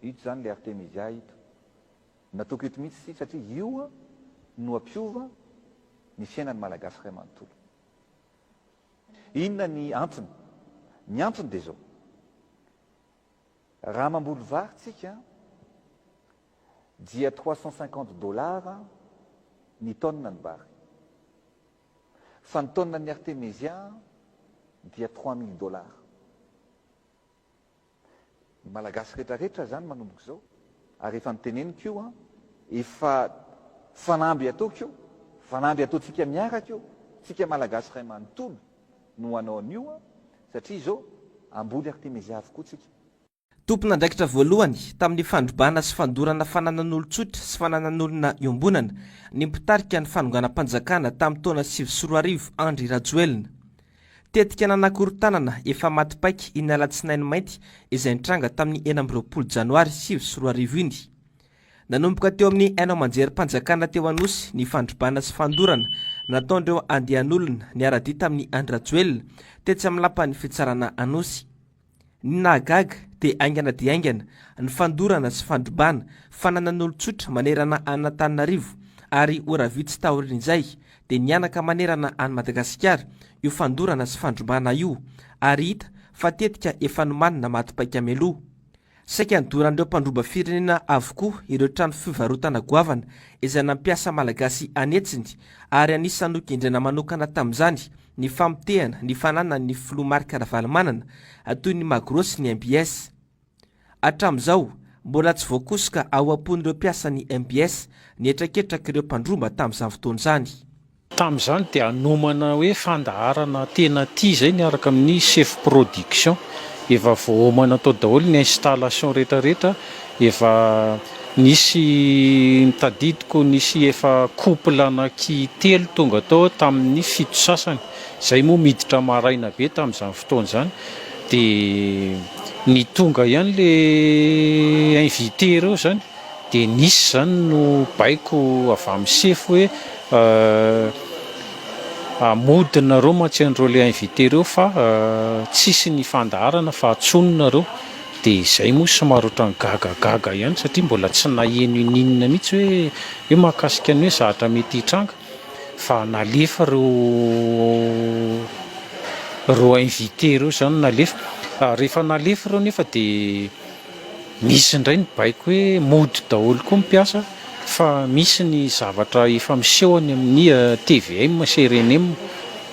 ito zany le artemisia ito nataoko eto mihitsy satria io no ampiova ny fiainany malagasy ray manontolo. Inona ny antony? Ny antony dia zao: raha mamboly vary tsika dia $350 ny tonne ny vary, fa ny tonne ny artemisia dia $3000. Ny malagasy rehetrarehetra zany manomboka zao, ary efa niteneniko io efa fanamby ataoko io, fanamby ataotsika miaraka io, tsika malagasy ray manontolo no hanao an'io satria zao amboly artemisia avokoa tsika. Tompon'andraikitra voalohany tamin'ny fandrobana sy fandorana fananan'olon-tsotra sy fananan'olona iombonana ny mpitarika ny fanonganam-panjakana tamin'ny taona 2024 Andry Rajoelina. Tetika nanakorotanana efa matipaika iny alatsinainy mainty izay nitranga tamin'ny 20 Janoary 2024 iny. Nanomboka teo amin'ny hainao manjery-panjakana teo anosy ny fandrobana sy fandorana nataondreo andehan'olona niara-dia tamin'ny Andry Rajoelina tetsy amin'ny lapan'ny fitsarana anosy. Ny nahagaga dia aingana dia aingana ny fandorana sy fandrobana fananan'olon-tsotra manerana Antananarivo ary ora vitsy taorian'izay dia nianaka manerana any Madagasikara io fandorana sy fandrobana io ary hita fa tetika efa nomanina matipaika meloa. Saika nidoran'ireo mpandroba firenena avokoa ireo trano fivarotana goavana izay nampiasa malagasy anetsiny ary anisany nokendrena manokana tamin'izany ny famotehana ny fananana ny filomarika ara-valmanana toy ny Magrosy ny MBS. Hatramin'izao mbola tsy voakosoka ao am-pon'ireo mpiasa ny MBS ny etraketraka ireo mpandromba tamin'izany fotoana izany. Tamin'izany dia anomana hoe fandaharana tena tia zay niaraka amin'ny chef production, efa voaomana tao daholo ny installation rehetrarehetra, efa nisy mitadidiko nisy efa couple anankitelo tonga tao tamin'ny 7 sasany, zay moa miditra maraina be tamin'izany fotoana izany. Dia ny tonga ihany le invité ireo zany dia nisy zany no baiko avy amin'ny chef hoe amodinareo mantsy le invité ireo fa tsisy ny fandaharana fa atsononareo. Dia izay moa somary ohatran'ny gagagaga ihany satria mbola tsy naheno ininona mihitsy hoe mahakasika ny hoe zavatra mety hitranga, fa nalefa reo invité ireo zany nalefa. Rehefa nalefa ireo nefa dia misy indray ny baiko hoe mody daholo koa mpiasa, fa misy ny zavatra efa misehony amin'ny TVM CRNM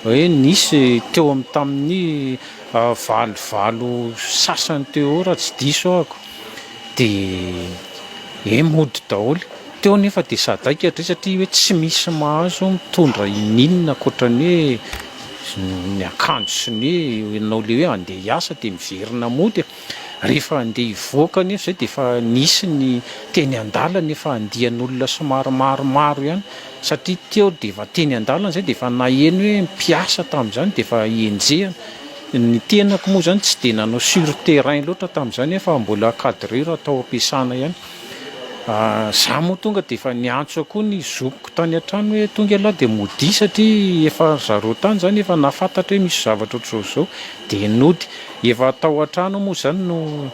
hoe nisy teo amin'ny tamin'ny valivalo sasany teo raha tsy diso ahako, dia mody daholo teo nefa dia sadaika hatray satria hoe tsy misy mahazo mitondra ininona ankoatran'ny hoe ny akanjo sy ny ianao le hoe andeha hiasa dia miverina mody. Rehefa andeha hivoaka nefa zay dia efa nisy ny teny an-dalana nefa andian'olona somary maromaro ihany, satria teo dia efa teny an-dalana zay dia efa naheno hoe mpiasa tamin'izany dia efa enjehana. Ny tenako moa zany tsy dia nanao sur terrain loatra tamin'izany efa mbola cadreur atao ampiasana ihany. Za moa tonga dia efa niantso koa ny zokiko tany an-trano hoe tonga aloha dia mody satria efa zareo tany zany efa nafantatra hoe misy zavatra ohatr'izao dia nody. Efa tao an-trano moa zany no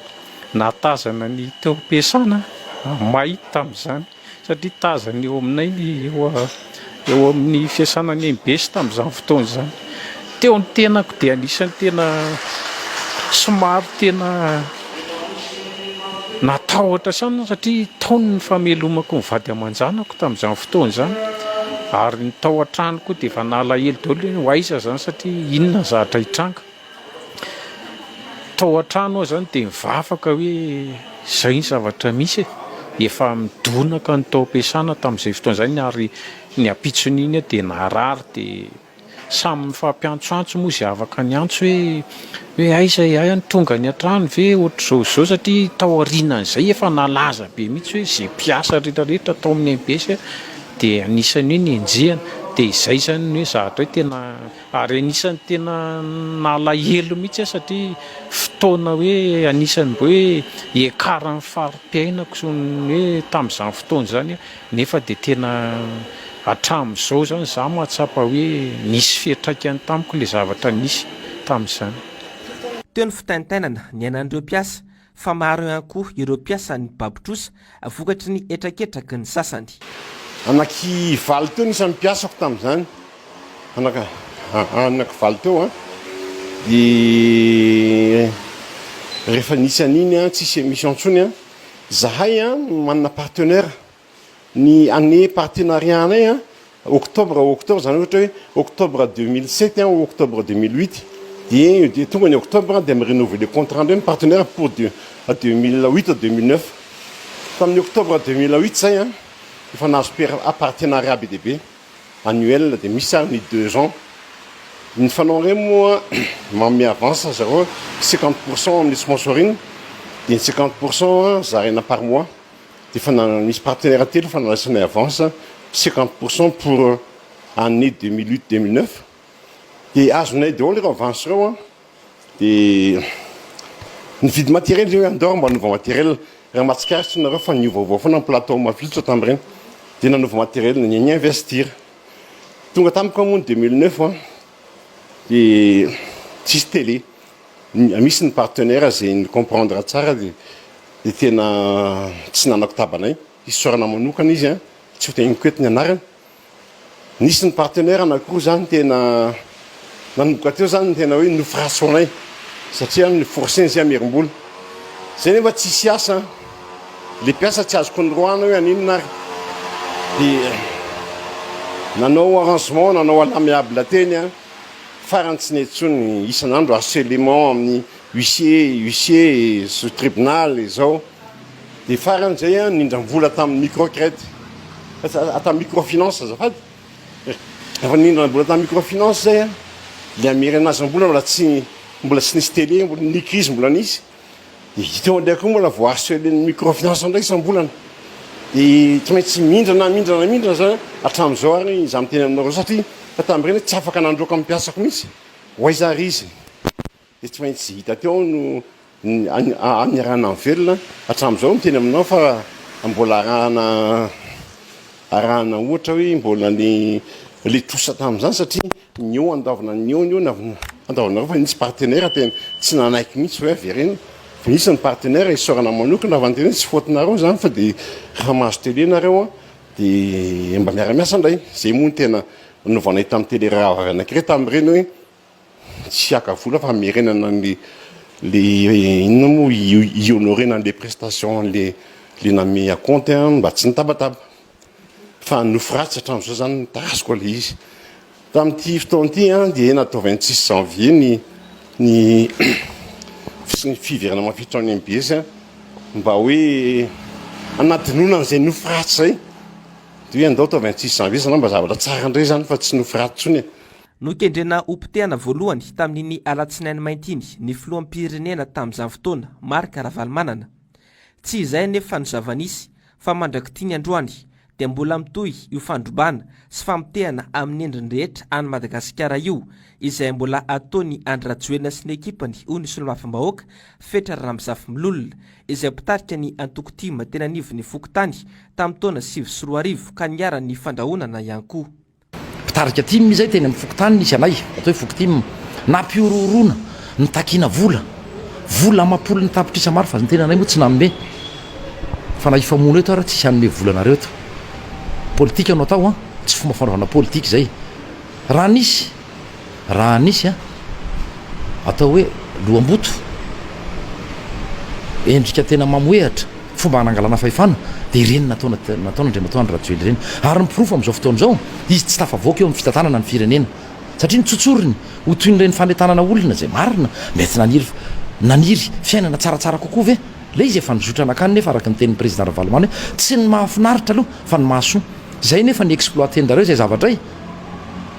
natazana ny teo ampiasana may tamin'izany satria tazana eo aminay eo amin'ny fiasana ny MBS tamin'izany fotoana izany. Teo ny tenako dia anisan'ny tena somary tena natahotra sana satria taony ny famelomako ny vady aman-janako tamin'izany fotoana izany, ary ny tao an-trano koa dia efa nalahelo daholo hoe aiza zany satria inona zavatra hitranga. Tao an-trano zany dia mivavaka hoe izay ny zavatra misy, efa midonaka ny tao ampiasana tamin'izay fotoana izany, ary ny ampitson'iny dia narary dia samy mifampiantsoantso moa izay afaka ny antso hoe aiza ihany tonga ny an-trano ve ohatr'izao satria tao aorianan'izay efa nalaza be mihitsy hoe izay mpiasa rehetrarehetra tao amin'ny MBS dia anisany hoe nenjehana. Dia izay zany hoe zavatra hoe tena, ary anisany tena nalahelo mihitsy satria fotoana hoe anisany mbo hoe ekaran'ny fari-piainako sy ny hoe tamin'izany fotoana izany, nefa dia tena hatramin'izao zany za mahatsapa hoe nisy fiantraikany tamiko le zavatra nisy tamin'izany. Teo ny fitaintainana ny ainan'ireo mpiasa fa maro ihany koa ireo mpiasan'ny babotrosa vokatry ny etraketraky ny sasany. Anaky valo teo nisy mpiasako tamin'izany anaky valo teo di rehefa nisy an'iny tsisy émission ntsony zahay manana partenaire ny année partenariat anay octobre zany ohatra hoe octobre 2007 ou octobre 2008 di tonga ny octobre dia mirenouveler contrat ndreny partenaire pour 2008 à 2009 tamin'ny octobre 2008 zay efa nahazo partenariat be deaibe annuel dia misy ny 2 ans ny fanao reny moa manome avance zareo 50% amin'ny sponsorine dia 50% zarena par mois dia fa misy partenaire telo fa nalasanay avance 50% pour année 2008-2009 dia azonay daholo ireo avance reo dia nividy matériel reo andao mba nova matériel raha matsikaritry nareo fa niovaovao foana ny plateau mavilitra tamin'ireny dia nanova matériel ny investir tonga tamiko moa 2009 dia tsisy télé misy ny partenaire zay ny comprendre tsara dia tena tsy nanako tabanay isorana manokana izy tsy ho tegna koetiny anarany nisy ny partenaire anakiroa zany tena nanomboka teo zany ny tena hoe nofrasonay satria ny forcen zay amerim-bola zay nefa tsisy asa le mpiasa tsy azoko nyroana hoe aninona ary dia nanao arrangement nanao alamiable teny farany tsy netsony isan'andro harcèlement amin'ny huissier su tribunal zao dia farany zay nindram-vola tamin'ny microcrédit ata microfinance azafady efa nindram-vola tamin'ny microfinance zay le amiry anazy ambola mbola tsy nisy télé mbola ny crise mbola nisy dia teo andraiky mbola vo harcelé ny microfinance ndraiky sambolana dia tsy maintsy mindrana zany hatramin'izao ary za miteny aminareo satria fa tamin'ireny tsy afaka nandroaka amin'ny mpiasako mihitsy hoaizary izy dia tsy maintsy hita teo no anirana ny velona hatramin'izao miteny aminao fa mbola arahana ohatra hoe mbola le trosa tamin'izany satria nio andavana nio andavanareo fa nisy partenaire tena tsy nanaiky mihitsy hoe avereny fa nisy ny partenaire isorana manokana avanteny tsy fotinareo zany fa dia raha mahazo télé nareo dia mba miara-miasa indray zay moa ny tena novanay tamin'ny télé raha anakireo tamin'ireny hoe tsy aka vola fa merenana le inona moa ionorena les prestations le name à compte mba tsy nitabataba fa nofiratsy hatramin'izao zany nitazoko le izy tamin'ity fotoan'ity dia natao 26 janvier ny fiverana mafitra any MBS mba hoe anatinona an'izay nofiratsy zay dia hoe andao tao 26 janvier sana mba zavatra tsara indray zany fa tsy nofiratsy tsony nokendrena ompitehana voalohany tamin'iny alatsinainy maintiny ny filoam-pirenena tamin'izany fotoana Marc Ravalomanana tsy izay nefa nozavanisy fa mandrakitiny androany dia mbola mitohy io fandrobana sy famitehana amin'ny endriny rehetra any Madagasikara io izay mbola ataony Andry Rajoelina sy ny ekipany hoy ny solomafi-bahoaka Fetra Ramzafy Milolona izay mpitarika ny antokotima tena nivony fokotany tamin'ny taona 2014 ka niarany fandrahonana ihany koa pitarika tim izay teny amin'ny fokotany nisy anay atao hoe fokotim nampiororona nitakina vola amapolo ny tapitrisa maro fa ny tena anay moa tsy nanome fa na ifamono eto ara tsisy anome volanareo eto politika anao atao tsy fomba fanaovana politika zay raha nisy atao hoe lohamboto endrika tena mamoehatra fomba hanangalana fahefana dia ireny nataona andriamatoa Andry Rajoelina ireny ary mipirofo amin'izao fotoana izao izy tsy tafavoaka eo amin'ny fitantanana ny firenena satria nitsotsoriny ho toy n'ireny fanentanana olona zay marina mety naniry fiainana tsaratsara kokoa ve le izy efa nizotra anakany nefa araka ny tenin'ny président Ravalomanana hoe tsy ny mahafinaritra aloha fa ny mahasoa zay nefa ny exploitendareo zay zavatra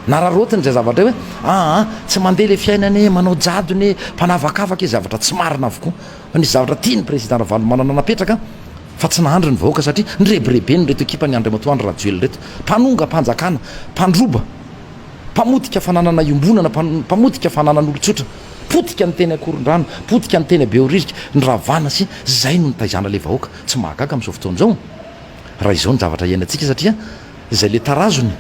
nararotiny zay zavatra hoe tsy mandeha le fiainany manao jadony mpanavakavaka zavatra tsy marina avokoa fa nisy zavatra tia ny président Ravalomanana napetraka fa tsy nahandry ny vahoaka satria nyrebirebe ny reto ekipa ny Andriamatoa Andry Rajoelina reto mpanonga mpanjakana mpandroba mpamotika fananana iombonana mpamotika fananana olotsotra potika ny teny akorondrano potika ny teny beoririka ny ravana sy zay no nitaizana le vahoaka tsy mahagaga amin'izao fotoana izao raha izao ny zavatra iainantsika satria zay le tarazony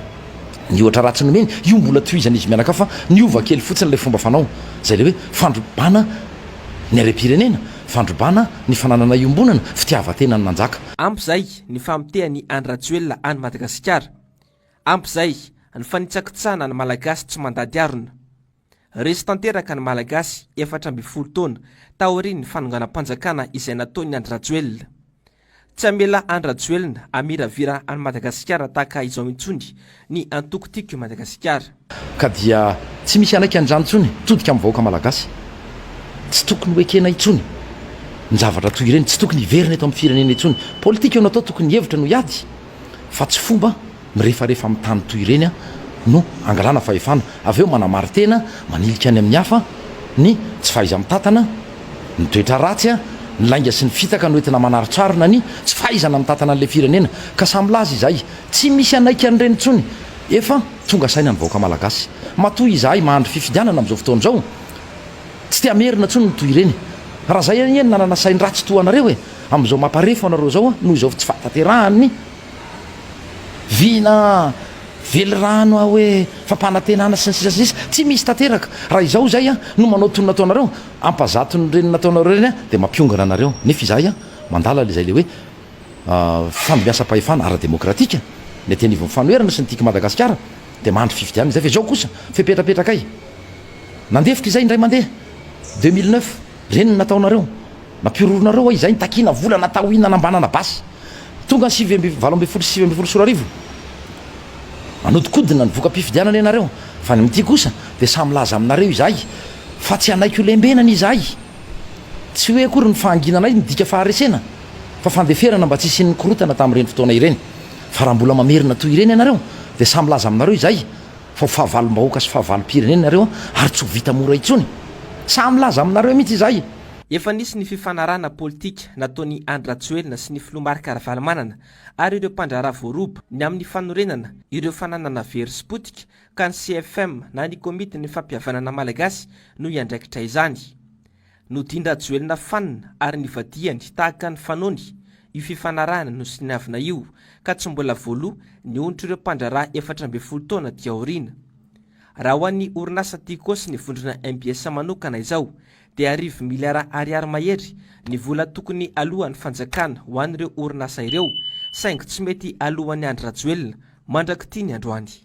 ny ohatra ratsy nomeny io mbola tohizana izy mianaka fa niova kely fotsiny le fomba fanao zay le hoe fandrobana ny arem-pirenena fandrobana ny fananana iombonana fitiavatena ny manjaka. ampy izay ny famiteany Andrajoelina any Madagasikara. ampy izay ny fanitsakitsahana ny malagasy tsy mandady arona. resy tanteraka ny malagasy 14 taona taoriany ny fanonganam-panjakana izay nataony Andrajoelina. tsy amela Andrajoelina amiravira any Madagasikara tahaka izao mitsony ny antokotiko Madagasikara. Ka dia tsy misy anaiky an'izany intsony todika amin'ny vahoaka malagasy. Tsy tokony hoekena intsony ny zavatra toy ireny, tsy tokony hiverina eto amin'ny firenena intsony. Politika eo natao tokony hevitra no hiady, fa tsy fomba mirefarefa amin'ny tany toy ireny no angalana fahefana. Avy eo manamary tena, manilika any amin'ny hafa, ny tsy fahaiza mitantana, ny toetra ratsy, ny lainga sy ny fitaka no entina manaritsarina ny tsy fahaizana mitantana an'ilay firenena. Ka samy laza izay, tsy misy anaiky an'ireny intsony. Efa tonga saina ny vahoaka malagasy. Matoy izahay mahandro fifidianana amin'izao fotoana izao, tsy tia merina intsony ny toy ireny. Raha zay eny nanana sainy ratsy toa anareo amin'izao mamparefo anareo zao noho izao tsy fahatanterahany vina velirano hoe fampanantenana sy ny sisa tsy misy tanteraka. Raha izao zay no manao tony nataonareo ampazato ny reny nataonareo reny dia mampiongana anareo. Nefa izahay mandala zay le hoe fandomiasa-pahefana ara-demokratika ny tenivo mifanoherana sy ny tika Madagasikara dia mahandro fifidianana zay. Fa izao kosa fepetrapetraka nandefitra izay indray mandeha 2009 reny ny nataonareo nampiororonareo izay nitakina vola natao inana ambanana basy tonga 7 sorarivo anodikodina ny voka-pifidianana ianareo. Fa ny amin'ity kosa dia samy laza aminareo izahay fa tsy anaiky ho lembenana izahay. Tsy hoe akory ny fahanginana ny dika faharesena fa fandeferana mba tsy isian'ny korotana tamin'ireny fotoana ireny. Fa raha mbola mamerina toy ireny ianareo dia samy laza aminareo izahay fa fahavalom-bahoaka sy fahavalom-pirenena ianareo ary tsy ho vita mora intsony. Samy laza aminareo mihitsy izahay. Efa nisy ny fifanarana politika nataony Andrajoelina sy ny Filomarika Ravalomanana ary ireo mpandraharaha voaroba ny amin'ny fanorenana ireo fananana very sy potika ka ny CFM na ny komity ny fampihavanana malagasy no iandraikitra izany. Nodindra Joelina fanina ary ny vadiany tahaka ny fanony io fifanarahana no siniavina io ka tsy mbola voaloha ny onitra ireo mpandraharaha 14 taona dia aoriana. Raha ho an'ny orinasa tikosy ny vondrona MBS manokana izao dia 10 miliara ariary mahery ny vola tokony alohan'ny fanjakana ho an'ireo orinasa ireo saingy tsy mety alohan'ny Andrajoelina mandrakity ny androany.